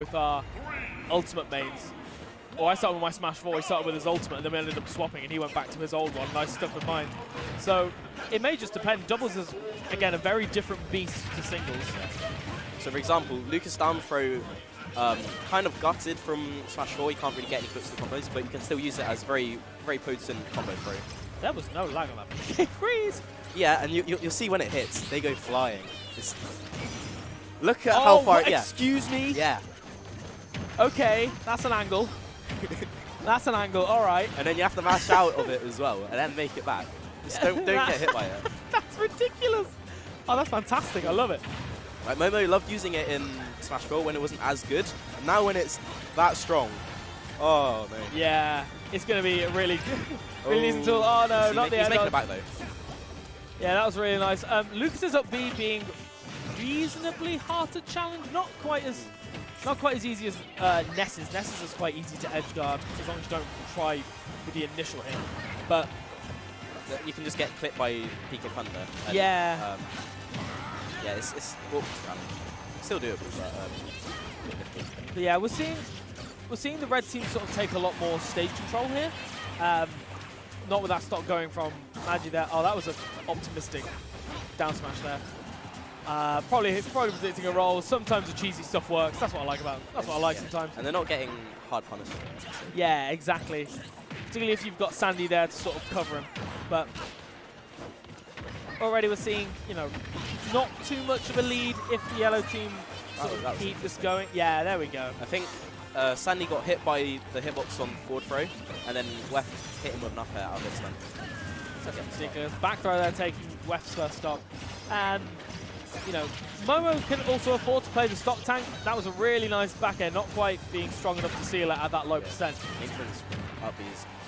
with our ultimate mains. Or I started with my Smash 4, he started with his ultimate, and then we ended up swapping, and he went back to his old one. Nice stuff with mine. So it may just depend. Doubles is, again, a very different beast to singles. So for example, Lucas down throw kind of gutted from Smash 4. You can't really get any flips to the combos, but you can still use it as very, very potent combo throw. There was no lag on that. Freeze! Yeah, and you'll see when it hits, they go flying. Look at how far. Yeah. Excuse me? Yeah. Okay, that's an angle. That's an angle, all right. And then you have to mash out of it as well, and then make it back. Just don't get hit by it. That's ridiculous. Oh, that's fantastic. I love it. Like, Momo loved using it in Smash 4 when it wasn't as good, and now when it's that strong, oh man. Yeah, it's going to be really good. Really decent tool. Oh no, not the He's end. making it back though. Yeah, that was really nice. Lucas's up B being reasonably hard to challenge. Not quite as easy as Ness's. Ness's is quite easy to edge guard as long as you don't try with the initial hit. But you can just get clipped by Pika Thunder. And, yeah. Yeah, it's awkward to challenge. Still doable, But yeah, we're seeing the red team sort of take a lot more stage control here. Not with that stock going from Magi there. Oh, that was an optimistic down smash there. Probably predicting a roll. Sometimes the cheesy stuff works. That's what I like about it. That's what I like sometimes. And they're not getting hard punishment. Yeah, exactly. Particularly if you've got Sandy there to sort of cover him. But already we're seeing, you know, not too much of a lead if the yellow team sort of keep this going. Yeah, there we go. I think Sandy got hit by the hitbox on forward throw, and then Wef hit him with an up air out of this then. Ridiculous. Back throw there taking Wef's first stop. And, you know, Momo can also afford to play the stock tank. That was a really nice back air, not quite being strong enough to seal it at that low percent. Entrance up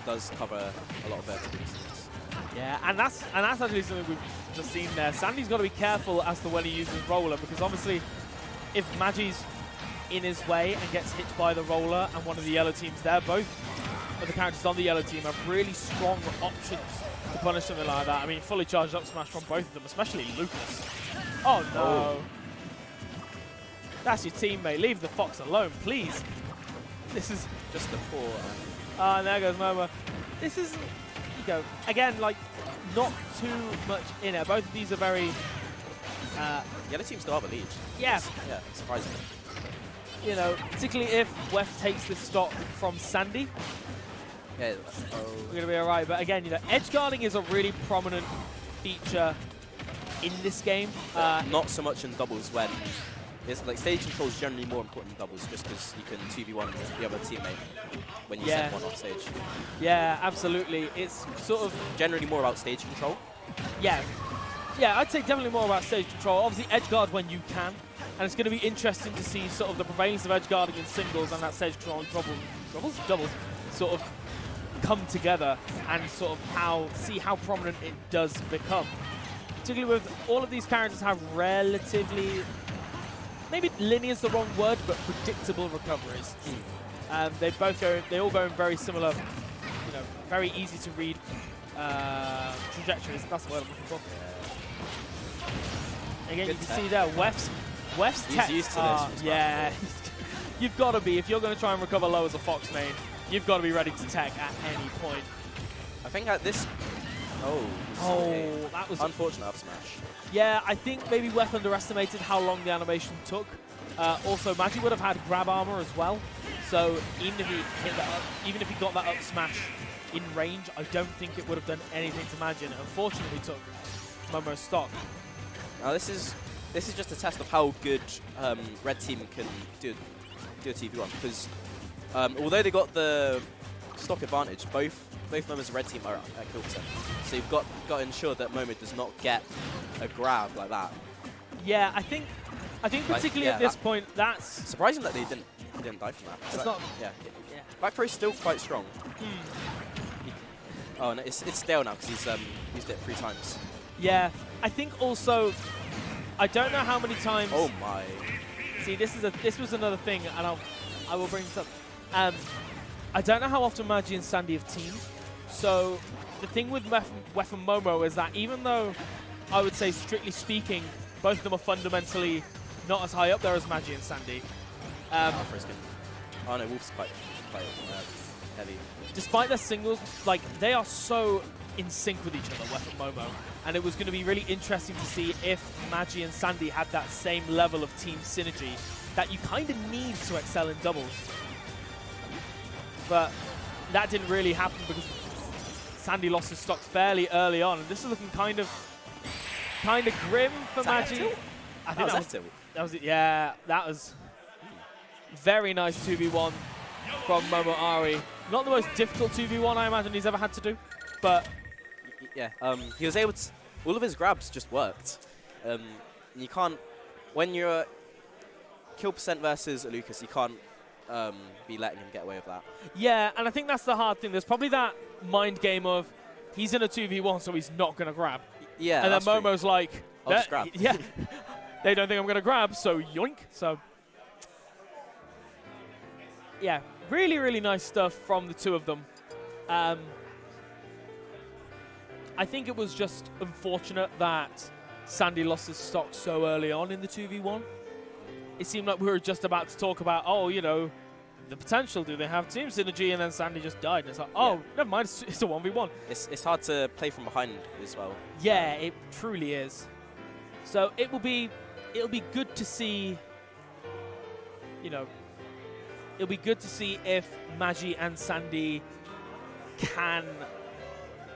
does cover a lot of vertical distance. Yeah, and that's actually something we've just seen there. Sandy's got to be careful as to when he uses roller, because obviously if Magi's in his way and gets hit by the roller and one of the yellow teams there, both of the characters on the yellow team have really strong options to punish something like that. I mean, fully charged up smash from both of them, especially Lucas. Oh no. Oh. That's your teammate. Leave the fox alone, please. This is just a poor. Ah, and there goes Momo. This is, you go, again, like, not too much in it. Both of these are very... Yellow team still have a lead. Yeah. Yeah, surprising. You know, particularly if Wef takes this stock from Sandy. Yeah. We're going to be all right. But again, you know, edge guarding is a really prominent feature in this game. Not so much in doubles when... It's like stage control is generally more important than doubles, just because you can 2v1 the other teammate when you send one off stage. Yeah, absolutely. It's sort of generally more about stage control. Yeah, yeah, I'd say definitely more about stage control. Obviously, edge guard when you can, and it's going to be interesting to see sort of the prevalence of edge guarding in singles and that stage control and doubles sort of come together and sort of see how prominent it does become. Particularly with all of these characters have relatively. Maybe linear is the wrong word, but predictable recoveries. They all go in very similar, you know, very easy to read trajectories. That's the word I'm looking for. Again, you can see there, Wef's tech. He's used to this. Yeah, you've got to be, if you're going to try and recover low as a Fox main, you've got to be ready to tech at any point. I think at this. That was unfortunate up smash. Yeah, I think maybe Wef underestimated how long the animation took. Also, Magi would have had grab armor as well, so even if he hit that up, even if he got that up smash in range, I don't think it would have done anything to Magi. And unfortunately, took Momo's stock. Now this is just a test of how good red team can do a 2v1, because although they got the stock advantage, both Momo's and red team are at kill percent. So you've got to ensure that Momo does not get a grab like that. Yeah, I think particularly at this point, that's surprising that they didn't die from that. It's not. Yeah. Back throw is still quite strong. Oh no, it's stale now because he's used it 3 times. Yeah, I think also, I don't know how many times. Oh my! See, this was another thing, and I will bring this up. I don't know how often Magi and Sandy have teamed. So the thing with Wef and Momo is that even though I would say, strictly speaking, both of them are fundamentally not as high up there as Magi and Sandy, Alpha's can. Oh no, Wolf's quite heavy. Despite their singles, like, they are so in sync with each other, Wef and Momo. And it was going to be really interesting to see if Magi and Sandy had that same level of team synergy that you kind of need to excel in doubles. But that didn't really happen because Sandy lost his stock fairly early on. And this is looking kind of grim for Magi. I think that was it. Yeah, that was very nice 2v1 from Momo Ari. Not the most difficult 2v1 I imagine he's ever had to do, but yeah, he was able to. All of his grabs just worked. You can't, when you're kill percent versus Lucas, you can't be letting him get away with that. Yeah, and I think that's the hard thing. There's probably that mind game of he's in a 2v1, so he's not going to grab. Yeah, and then Momo's like, I'll just grab. Yeah, they don't think I'm going to grab, so yoink. So yeah, really, really nice stuff from the two of them. I think it was just unfortunate that Sandy lost his stock so early on in the 2v1. It seemed like we were just about to talk about, oh, you know, the potential. Do they have team synergy? And then Sandy just died. And it's like, oh, yeah, never mind. It's a 1v1. It's hard to play from behind as well. Yeah, it truly is. So it'll be good to see, you know, it'll be good to see if Magi and Sandy can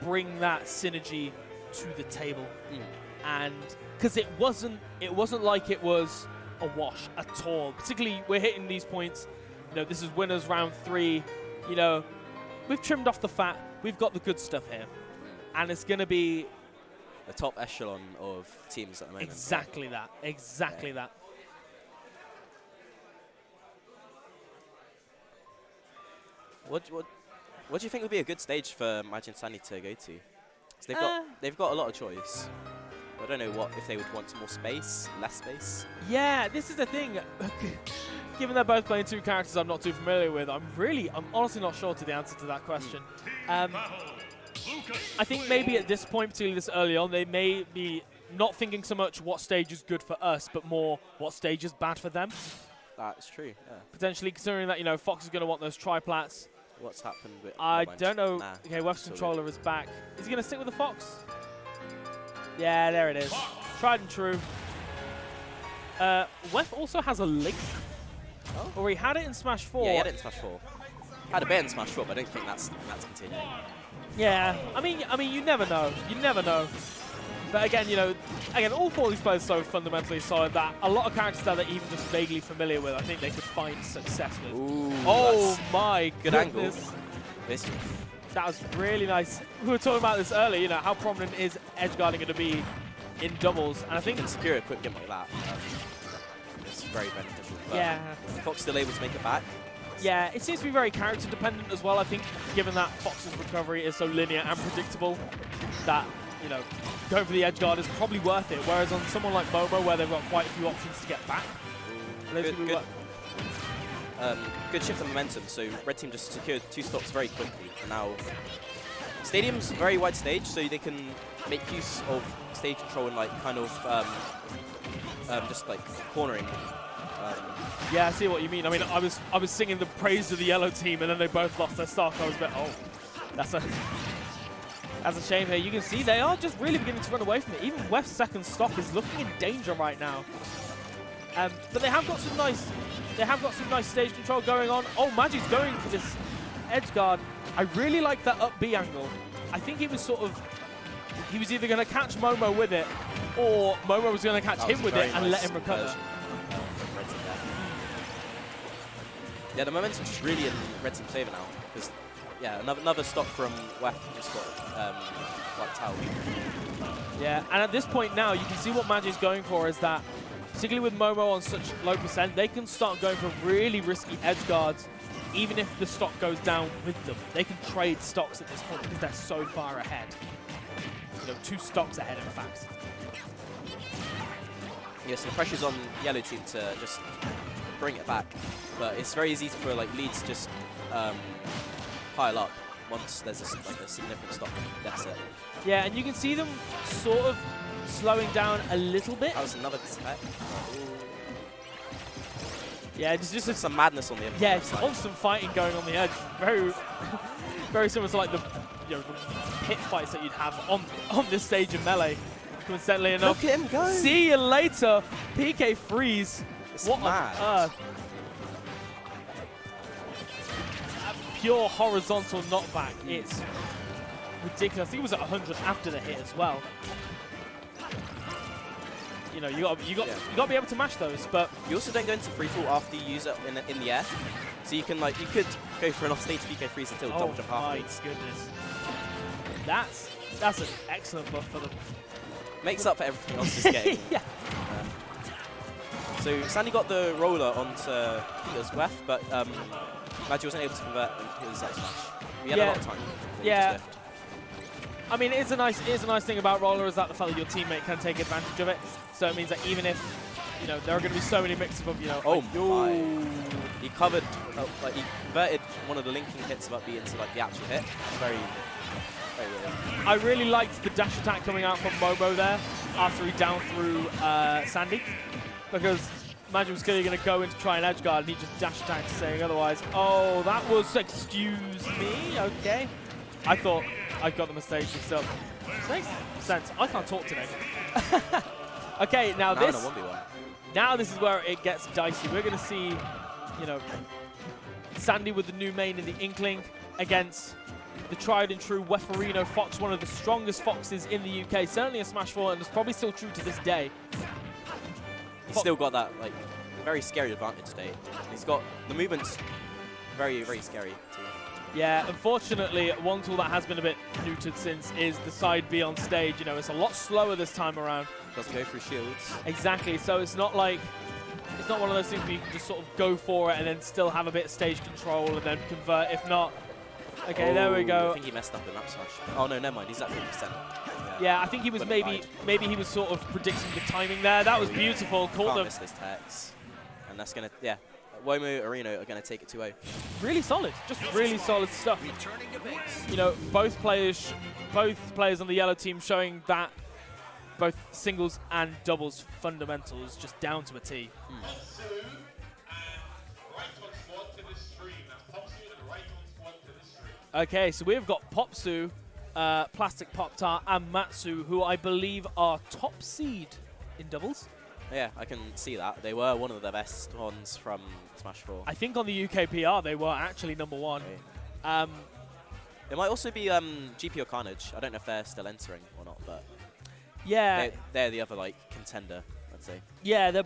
bring that synergy to the table. And because it wasn't like it was a wash at all. Particularly, we're hitting these points. You know, this is winners round 3. You know, we've trimmed off the fat. We've got the good stuff here, and it's going to be the top echelon of teams at the moment. Exactly that. Exactly that. What do you think would be a good stage for Magi and Sandy to go to? 'Cause they've got a lot of choice. I don't know if they would want more space, less space. Yeah, this is the thing. Given they're both playing two characters I'm not too familiar with, I'm honestly not sure to the answer to that question. I think maybe at this point, particularly this early on, they may be not thinking so much what stage is good for us, but more what stage is bad for them. That's true, yeah. Potentially considering that, you know, Fox is going to want those triplats. What's happened with... I don't know. Nah, okay, Wef's controller is back. Is he going to stick with the Fox? Yeah, there it is. Tried and true. Wef also has a link. Oh? Or he had it in Smash 4. Yeah, he had it in Smash 4. Had a bit in Smash 4, but I don't think that's continuing. Yeah, I mean, you never know. You never know. But again, you know, all 4 of these players are so fundamentally solid that a lot of characters that they're even just vaguely familiar with, I think they could find success with. Ooh, oh my good goodness. Angle. That was really nice. We were talking about this earlier, you know, how prominent is edge guarding going to be in doubles? And I think... You can secure a quick game like that. It's very beneficial. But yeah. Fox still able to make it back. Yeah, it seems to be very character dependent as well. I think given that Fox's recovery is so linear and predictable, that, you know, going for the edge guard is probably worth it. Whereas on someone like Momo, where they've got quite a few options to get back, good shift of momentum. So red team just secured 2 stocks very quickly, and now stadium's a very wide stage, so they can make use of stage control and like kind of just like cornering. Yeah, I see what you mean. I mean, I was singing the praise of the yellow team, and then they both lost their stock. I was a bit, oh, that's a shame here. You can see they are just really beginning to run away from it. Even Wef's second stock is looking in danger right now. But they have got some nice stage control going on. Oh, Magi's going for this edge guard. I really like that up B angle. I think he was either going to catch Momo with it, or Momo was going to catch him with it and let him recover. Yeah, the momentum's really in red team's favor now, because yeah, another stock from Wef just got wiped out. Yeah, and at this point now, you can see what Magi's going for is that, particularly with Momo on such low percent, they can start going for really risky edge guards, even if the stock goes down with them. They can trade stocks at this point because they're so far ahead. You know, 2 stocks ahead, in fact. Yeah, so the pressure's on yellow team to just bring it back, but it's very easy for like leads to just pile up once there's a significant stock deficit. Yeah, and you can see them sort of slowing down a little bit. That was another spec. Yeah, just some madness on the end. Yeah, constant fighting going on the edge. Very, very similar to like the, the pit fights that you'd have on this stage of Melee. Coincidentally enough. Look at him go. See you later, PK freeze. It's what mad. on earth? Pure horizontal knockback. It's ridiculous. He was at 100 after the hit as well. You know, you got to be able to match those, but you also don't go into free fall after you use it in the air. So you can you could go for an off-stage PK freeze until double jump halfwards. Oh my goodness, that's an excellent buff for them. Makes up for everything else this game. Yeah. So Sandy got the roller onto Peter's Wef, but Magi wasn't able to convert his up smash. He had a lot of time. Yeah. I mean, it's a nice thing about roller is that the fact that your teammate can take advantage of it. So it means that even if there are going to be so many mixes of oh my! He covered he converted one of the linking hits of up B into the actual hit. It's very weird. I really liked the dash attack coming out from Momo there after he down threw Sandy, because Magi was clearly going to go in to try an edge guard and he just dash attacked, saying otherwise. Oh, that was, excuse me, okay. I thought I got the mistake mixed up. Makes sense. I can't talk today. Okay, now this is where it gets dicey. We're going to see, Sandy with the new main in the Inkling against the tried and true wefferino Fox, one of the strongest Foxes in the UK. Certainly a Smash 4, and it's probably still true to this day. He's still got that very scary advantage today. He's got the movements very, very scary too. Yeah, unfortunately, one tool that has been a bit neutered since is the side B on stage. It's a lot slower this time around. Doesn't go through shields. Exactly, so it's not one of those things where you can just sort of go for it and then still have a bit of stage control and then convert. If not, okay, there we go. I think he messed up in that smash. Oh no, never mind. He's at 50%. Yeah, I think he was maybe he was sort of predicting the timing there. That was beautiful. Can't miss this Tex, and that's gonna Womo Arena are gonna take it 2-0. Really solid, just really solid stuff. Both players on the yellow team showing that both singles and doubles fundamentals just down to a T. Okay, so we've got Popsu, Plastic Pop-Tart, and Matsu, who I believe are top seed in doubles. Yeah, I can see that. They were one of the best ones from Smash 4. I think on the UK PR they were actually #1. Okay. It might also be GP or Carnage. I don't know if they're still entering or not, but yeah, they're the other contender, I'd say. Yeah, they're